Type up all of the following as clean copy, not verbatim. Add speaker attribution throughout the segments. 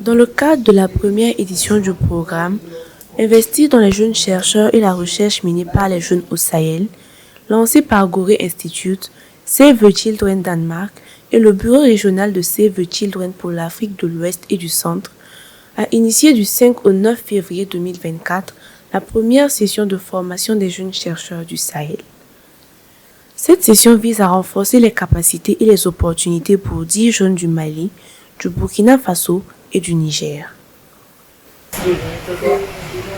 Speaker 1: Dans le cadre de la première édition du programme Investir dans les jeunes chercheurs et la recherche menée par les jeunes au Sahel, lancé par Gorée Institute, Save the Children Danemark et le bureau régional de Save the Children pour l'Afrique de l'Ouest et du Centre, a initié du 5 au 9 février 2024 la première session de formation des jeunes chercheurs du Sahel. Cette session vise à renforcer les capacités et les opportunités pour 10 jeunes du Mali, du Burkina Faso et du Niger.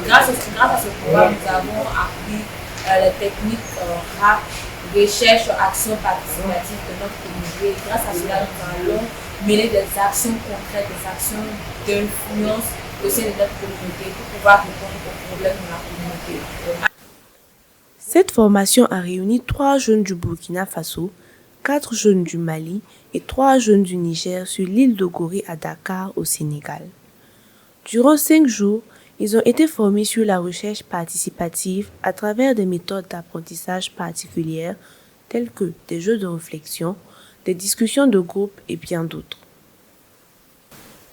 Speaker 2: Grâce à ce programme, nous avons appris les techniques RAP, recherche, action participative de notre communauté. Grâce à cela, nous allons mener des actions concrètes, des actions d'influence au sein de notre communauté pour pouvoir répondre aux problèmes de la communauté.
Speaker 1: Cette formation a réuni 3 jeunes du Burkina Faso, 4 jeunes du Mali et 3 jeunes du Niger sur l'île de Gorée à Dakar au Sénégal. Durant 5 jours, ils ont été formés sur la recherche participative à travers des méthodes d'apprentissage particulières telles que des jeux de réflexion, des discussions de groupe et bien d'autres.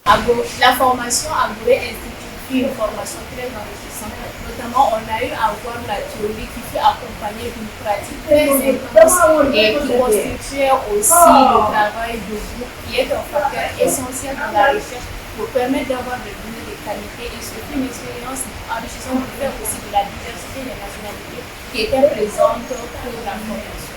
Speaker 3: La formation à Gorée Institute une formation très enrichissante. Notamment, on a eu à voir la théorie qui fut accompagnée d'une pratique très intense et qui constituait aussi le travail de groupe, qui est un facteur essentiel dans la recherche pour permettre d'avoir des données de qualité et surtout une expérience enrichissante pour faire aussi de la diversité des nationalités qui étaient présentes pour la formation.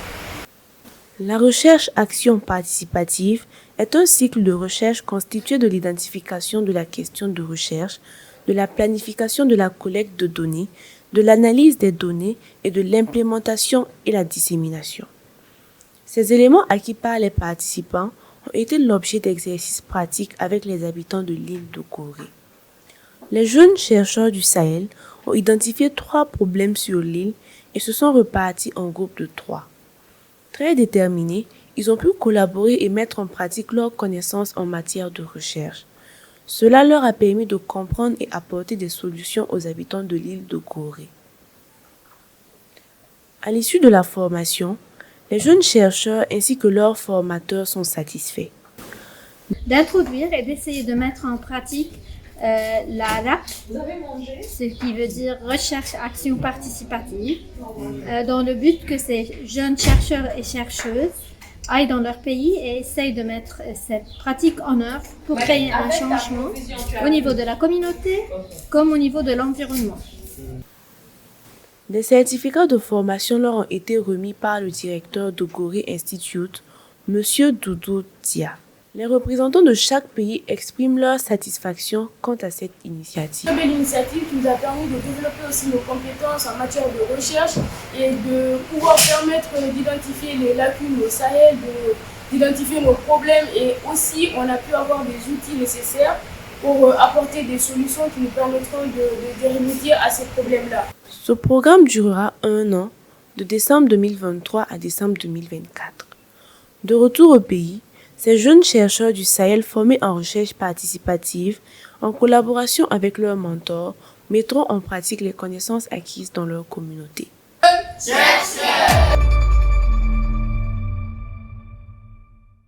Speaker 1: La recherche-action participative est un cycle de recherche constitué de l'identification de la question de recherche, de la planification de la collecte de données, de l'analyse des données et de l'implémentation et la dissémination. Ces éléments acquis par les participants ont été l'objet d'exercices pratiques avec les habitants de l'île de Gorée. Les jeunes chercheurs du Sahel ont identifié 3 problèmes sur l'île et se sont repartis en groupes de 3. Très déterminés, ils ont pu collaborer et mettre en pratique leurs connaissances en matière de recherche. Cela leur a permis de comprendre et apporter des solutions aux habitants de l'île de Gorée. À l'issue de la formation, les jeunes chercheurs ainsi que leurs formateurs sont satisfaits.
Speaker 4: D'introduire et d'essayer de mettre en pratique la RAP, ce qui veut dire recherche-action participative, dans le but que ces jeunes chercheurs et chercheuses aillent dans leur pays et essayent de mettre cette pratique en œuvre pour créer un changement au niveau de la communauté comme au niveau de l'environnement.
Speaker 1: Des certificats de formation leur ont été remis par le directeur de Gorée Institute, M. Doudou Dia. Les représentants de chaque pays expriment leur satisfaction quant à cette initiative.
Speaker 5: C'est une belle initiative qui nous a permis de développer aussi nos compétences en matière de recherche et de pouvoir permettre d'identifier les lacunes au Sahel, d'identifier nos problèmes et aussi on a pu avoir des outils nécessaires pour apporter des solutions qui nous permettront de remédier à ces problèmes-là.
Speaker 1: Ce programme durera 1 an, de décembre 2023 à décembre 2024. De retour au pays, ces jeunes chercheurs du Sahel formés en recherche participative, en collaboration avec leurs mentors, mettront en pratique les connaissances acquises dans leur communauté.
Speaker 3: Chercheurs.